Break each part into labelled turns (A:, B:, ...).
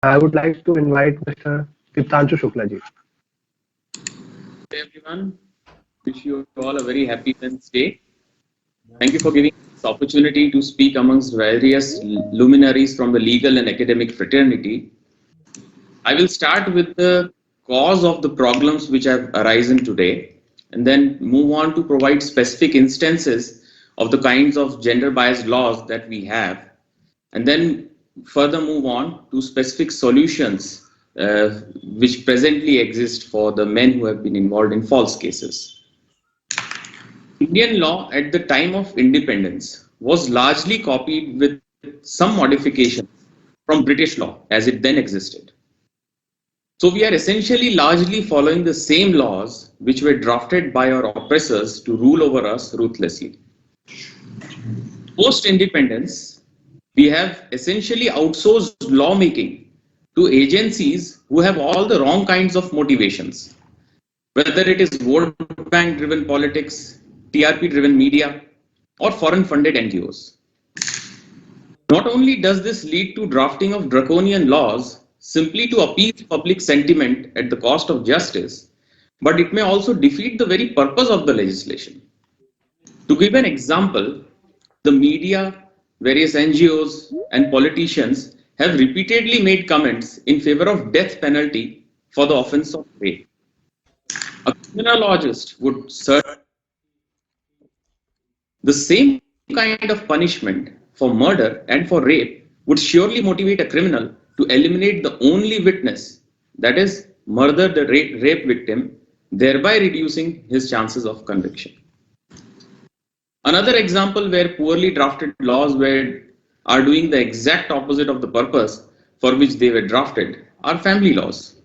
A: I would like to invite Mr. Deeptanshu Shukla ji.
B: Hey everyone, wish you all a very happy Wednesday. Thank you for giving this opportunity to speak amongst various luminaries from the legal and academic fraternity. I will start with the cause of the problems which have arisen today and then move on to provide specific instances of the kinds of gender biased laws that we have, and then further move on to specific solutions which presently exist for the men who have been involved in false cases. Indian law at the time of independence was largely copied with some modifications from British law as it then existed. So we are essentially largely following the same laws which were drafted by our oppressors to rule over us ruthlessly. Post independence, we have essentially outsourced lawmaking to agencies who have all the wrong kinds of motivations, whether it is vote bank driven politics, TRP driven media, or foreign funded NGOs. Not only does this lead to drafting of draconian laws simply to appease public sentiment at the cost of justice, but it may also defeat the very purpose of the legislation. To give an example, the media, various NGOs, and politicians have repeatedly made comments in favor of death penalty for the offense of rape. A criminologist would search the same kind of punishment for murder and for rape would surely motivate a criminal to eliminate the only witness, that is, murder the rape victim, thereby reducing his chances of conviction. Another example where poorly drafted laws are doing the exact opposite of the purpose for which they were drafted are family laws.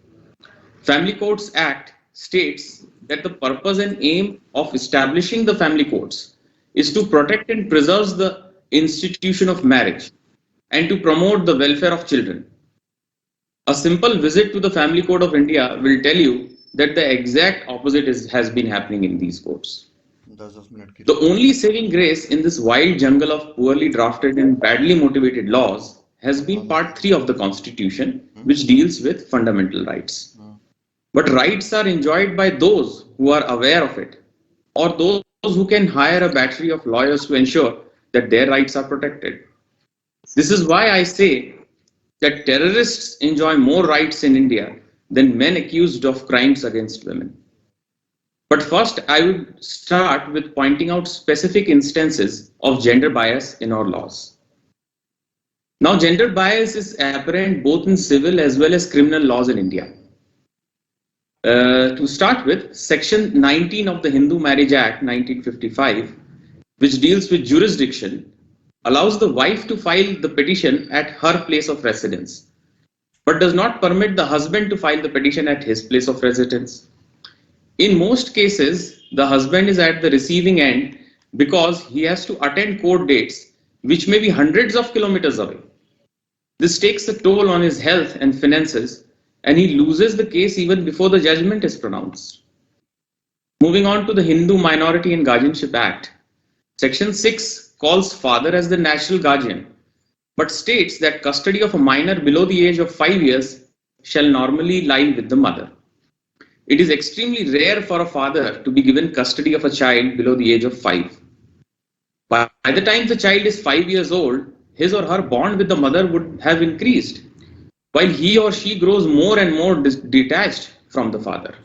B: Family Courts Act states that the purpose and aim of establishing the family courts is to protect and preserve the institution of marriage and to promote the welfare of children. A simple visit to the Family Court of India will tell you that the exact opposite has been happening in these courts. The only saving grace in this wild jungle of poorly drafted and badly motivated laws has been Part 3 of the Constitution, which deals with fundamental rights. But rights are enjoyed by those who are aware of it, or those who can hire a battery of lawyers to ensure that their rights are protected. This is why I say that terrorists enjoy more rights in India than men accused of crimes against women. But first, I would start with pointing out specific instances of gender bias in our laws. Now, gender bias is apparent both in civil as well as criminal laws in India. To start with, Section 19 of the Hindu Marriage Act 1955, which deals with jurisdiction, allows the wife to file the petition at her place of residence, but does not permit the husband to file the petition at his place of residence. In most cases, the husband is at the receiving end because he has to attend court dates which may be hundreds of kilometers away. This takes a toll on his health and finances, and he loses the case even before the judgment is pronounced. Moving on to the Hindu Minority and Guardianship Act, Section 6 calls father as the natural guardian, but states that custody of a minor below the age of 5 years shall normally lie with the mother. It is extremely rare for a father to be given custody of a child below the age of 5. By the time the child is 5 years old, his or her bond with the mother would have increased, while he or she grows more and more detached from the father.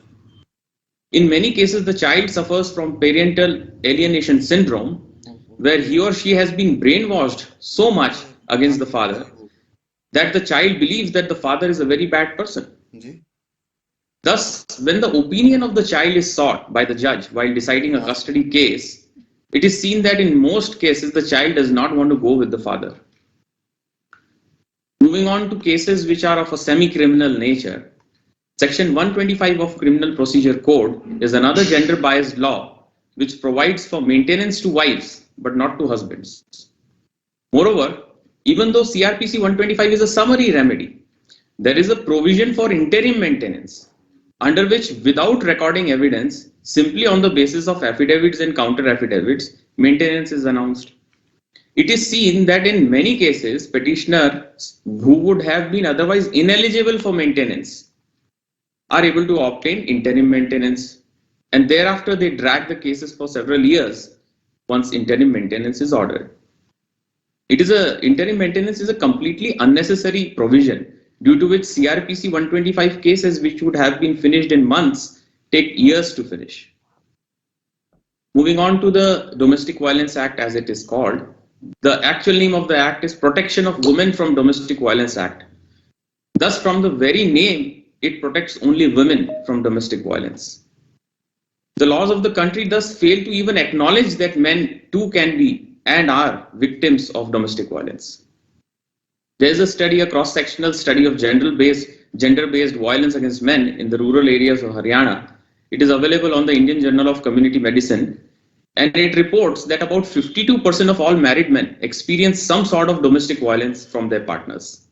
B: In many cases, the child suffers from parental alienation syndrome, where he or she has been brainwashed so much against the father that the child believes that the father is a very bad person. Thus, when the opinion of the child is sought by the judge while deciding a custody case, it is seen that in most cases the child does not want to go with the father. Moving on to cases which are of a semi-criminal nature, Section 125 of Criminal Procedure Code is another gender-biased law which provides for maintenance to wives but not to husbands. Moreover, even though CRPC 125 is a summary remedy, there is a provision for interim maintenance, under which, without recording evidence, simply on the basis of affidavits and counter affidavits, maintenance is announced. it is seen that in many cases, petitioners who would have been otherwise ineligible for maintenance are able to obtain interim maintenance, and thereafter they drag the cases for several years once interim maintenance is ordered. Interim maintenance is a completely unnecessary provision due to which CRPC 125 cases which would have been finished in months take years to finish. Moving on to the Domestic Violence Act as it is called. The actual name of the act is Protection of Women from Domestic Violence Act. Thus, from the very name, it protects only women from domestic violence. The laws of the country thus fail to even acknowledge that men too can be and are victims of domestic violence. There is a study, a cross-sectional study of gender-based violence against men in the rural areas of Haryana. It is available on the Indian Journal of Community Medicine, and it reports that about 52% of all married men experience some sort of domestic violence from their partners.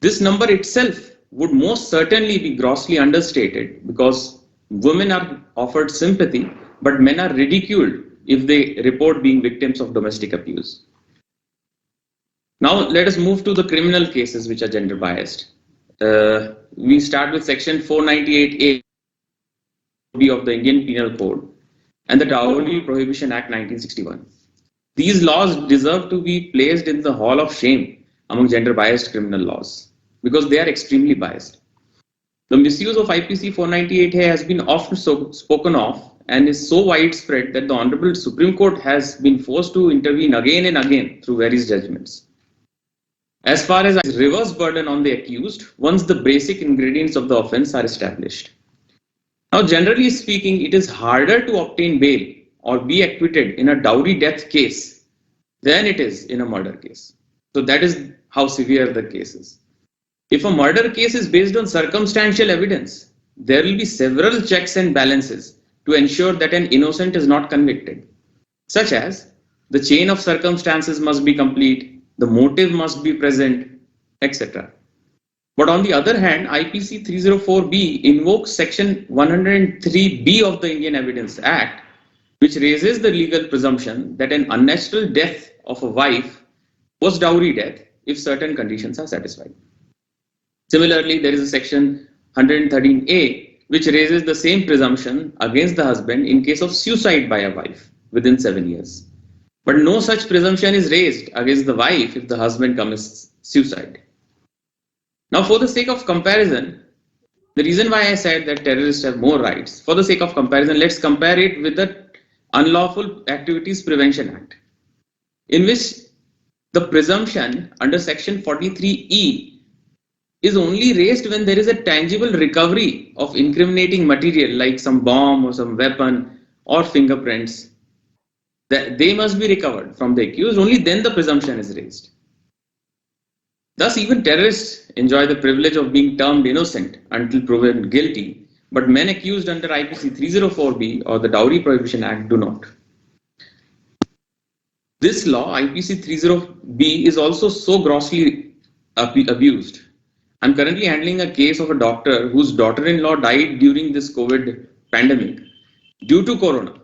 B: This number itself would most certainly be grossly understated because women are offered sympathy, but men are ridiculed if they report being victims of domestic abuse. Now let us move to the criminal cases which are gender biased. We start with section 498A of the Indian Penal Code and the Dowry Prohibition Act 1961. These laws deserve to be placed in the hall of shame among gender biased criminal laws because they are extremely biased. The misuse of IPC 498A has been often spoken of and is so widespread that the Honorable Supreme Court has been forced to intervene again and again through various judgments. As far as reverse burden on the accused, once the basic ingredients of the offense are established. Now, generally speaking, it is harder to obtain bail or be acquitted in a dowry death case than it is in a murder case. So that is how severe the case is. If a murder case is based on circumstantial evidence, there will be several checks and balances to ensure that an innocent is not convicted, such as the chain of circumstances must be complete, the motive must be present, etc. But on the other hand, IPC 304B invokes section 103B of the Indian Evidence Act, which raises the legal presumption that an unnatural death of a wife was dowry death if certain conditions are satisfied. Similarly, there is a section 113A which raises the same presumption against the husband in case of suicide by a wife within 7 years. But no such presumption is raised against the wife if the husband commits suicide. Now, for the sake of comparison, the reason why I said that terrorists have more rights, for the sake of comparison, let's compare it with the Unlawful Activities Prevention Act, in which the presumption under section 43E is only raised when there is a tangible recovery of incriminating material like some bomb or some weapon or fingerprints. That they must be recovered from the accused, only then the presumption is raised. Thus, even terrorists enjoy the privilege of being termed innocent until proven guilty, but men accused under IPC 304B or the Dowry Prohibition Act do not. This law, IPC 30B, is also so grossly abused. I'm currently handling a case of a doctor whose daughter-in-law died during this COVID pandemic due to corona.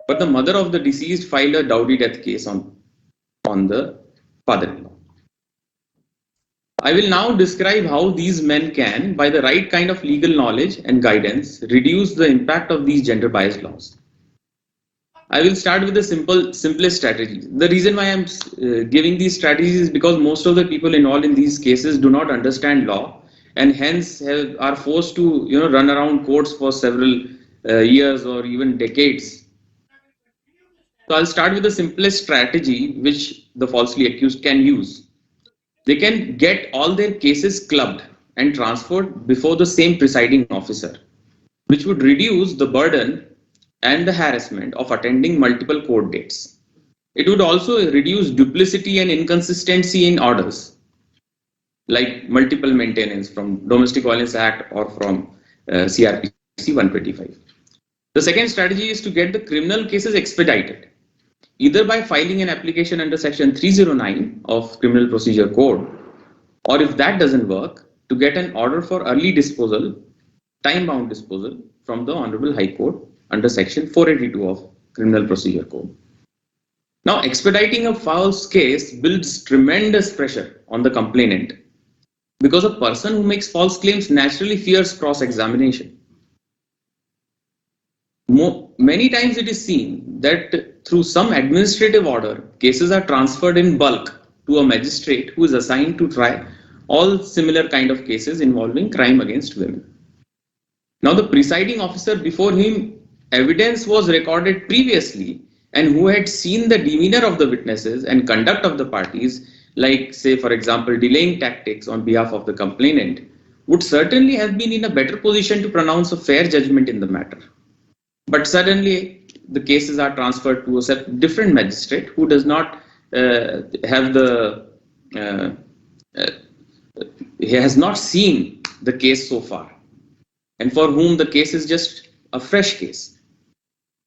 B: But the mother of the deceased filed a dowry death case on the father-in-law. I will now describe how these men can, by the right kind of legal knowledge and guidance, reduce the impact of these gender-biased laws. I will start with the simplest strategy. The reason why I'm giving these strategies is because most of the people involved in these cases do not understand law and hence are forced to run around courts for several years or even decades. So I'll start with the simplest strategy which the falsely accused can use. They can get all their cases clubbed and transferred before the same presiding officer, which would reduce the burden and the harassment of attending multiple court dates. It would also reduce duplicity and inconsistency in orders, like multiple maintenance from Domestic Violence Act or from CRPC 125. The second strategy is to get the criminal cases expedited, either by filing an application under section 309 of Criminal Procedure Code, or if that doesn't work, to get an order for early disposal, time-bound disposal from the Honorable High Court under section 482 of Criminal Procedure Code. Now, expediting a false case builds tremendous pressure on the complainant because a person who makes false claims naturally fears cross-examination. Many times it is seen that through some administrative order, cases are transferred in bulk to a magistrate who is assigned to try all similar kind of cases involving crime against women. Now, the presiding officer before whom evidence was recorded previously and who had seen the demeanor of the witnesses and conduct of the parties, like, say, for example, delaying tactics on behalf of the complainant, would certainly have been in a better position to pronounce a fair judgment in the matter. But suddenly, the cases are transferred to a different magistrate who does not have the, he has not seen the case so far, and for whom the case is just a fresh case.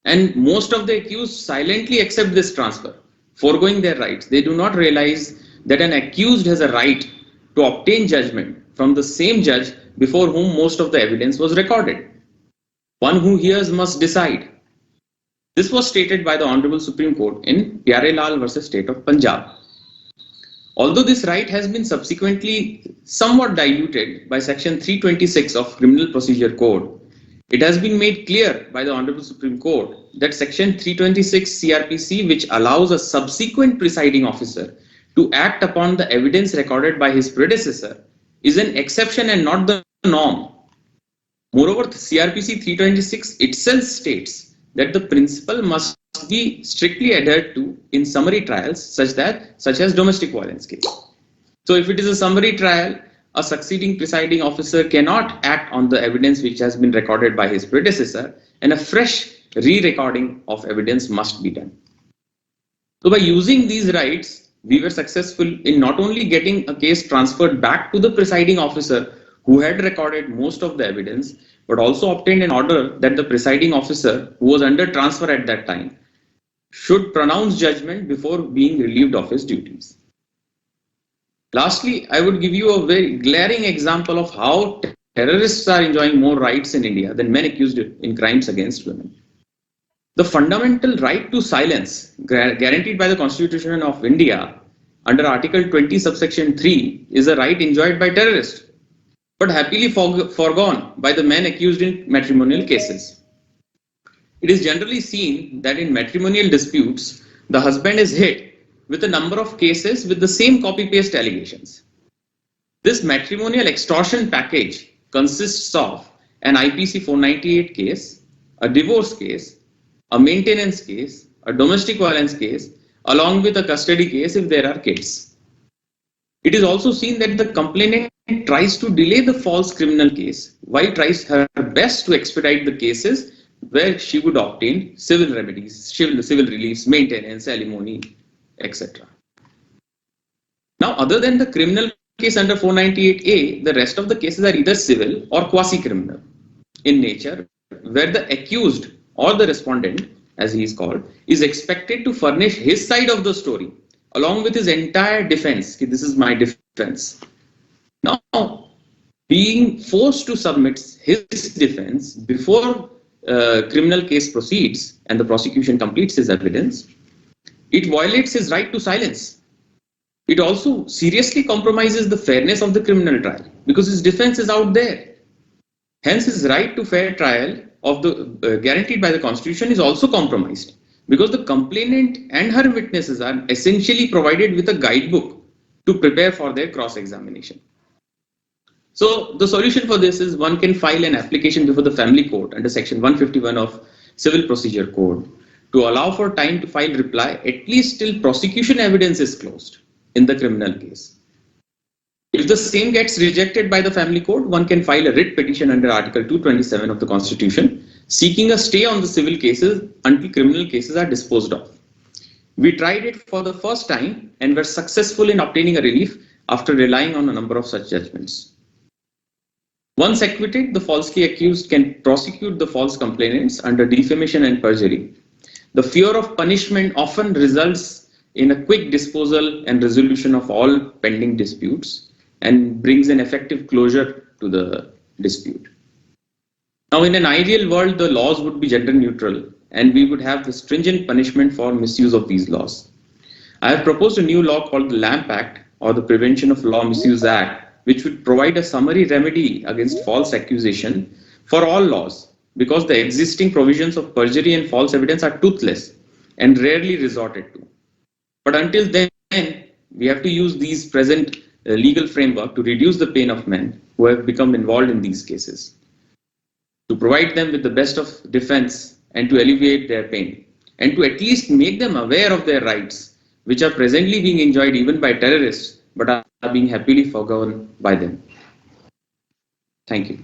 B: And most of the accused silently accept this transfer, foregoing their rights. They do not realize that an accused has a right to obtain judgment from the same judge before whom most of the evidence was recorded. One who hears must decide. This was stated by the Honorable Supreme Court in Pyare Lal versus State of Punjab. Although this right has been subsequently somewhat diluted by Section 326 of Criminal Procedure Code, it has been made clear by the Honorable Supreme Court that Section 326 CRPC, which allows a subsequent presiding officer to act upon the evidence recorded by his predecessor, is an exception and not the norm. Moreover, the CRPC 326 itself states that the principle must be strictly adhered to in summary trials such as domestic violence case. So if it is a summary trial, a succeeding presiding officer cannot act on the evidence which has been recorded by his predecessor, and a fresh re-recording of evidence must be done. So by using these rights, we were successful in not only getting a case transferred back to the presiding officer who had recorded most of the evidence, but also obtained an order that the presiding officer who was under transfer at that time should pronounce judgment before being relieved of his duties. Lastly, I would give you a very glaring example of how terrorists are enjoying more rights in India than men accused in crimes against women. The fundamental right to silence guaranteed by the Constitution of India under Article 20 subsection 3 is a right enjoyed by terrorists, but happily foregone by the men accused in matrimonial cases. It is generally seen that in matrimonial disputes, the husband is hit with a number of cases with the same copy-paste allegations. This matrimonial extortion package consists of an IPC 498 case, a divorce case, a maintenance case, a domestic violence case, along with a custody case if there are kids. It is also seen that the complainant tries to delay the false criminal case while tries her best to expedite the cases where she would obtain civil remedies, civil reliefs, maintenance, alimony, etc. Now, other than the criminal case under 498A, the rest of the cases are either civil or quasi-criminal in nature, where the accused or the respondent, as he is called, is expected to furnish his side of the story along with his entire defense. This is my defense. Now, being forced to submit his defense before criminal case proceeds and the prosecution completes his evidence, it violates his right to silence. It also seriously compromises the fairness of the criminal trial because his defense is out there. Hence, his right to fair trial of the guaranteed by the Constitution is also compromised because the complainant and her witnesses are essentially provided with a guidebook to prepare for their cross-examination. So the solution for this is one can file an application before the family court under section 151 of Civil Procedure Code to allow for time to file reply at least till prosecution evidence is closed in the criminal case. If the same gets rejected by the family court, one can file a writ petition under Article 227 of the Constitution seeking a stay on the civil cases until criminal cases are disposed of. We tried it for the first time and were successful in obtaining a relief after relying on a number of such judgments. Once acquitted, the falsely accused can prosecute the false complainants under defamation and perjury. The fear of punishment often results in a quick disposal and resolution of all pending disputes and brings an effective closure to the dispute. Now, in an ideal world, the laws would be gender neutral and we would have the stringent punishment for misuse of these laws. I have proposed a new law called the LAMP Act, or the Prevention of Law Misuse Act, which would provide a summary remedy against false accusation for all laws, because the existing provisions of perjury and false evidence are toothless and rarely resorted to. But until then, we have to use these present legal framework to reduce the pain of men who have become involved in these cases, to provide them with the best of defense and to alleviate their pain, and to at least make them aware of their rights, which are presently being enjoyed even by terrorists but are being happily forgone by them. Thank you.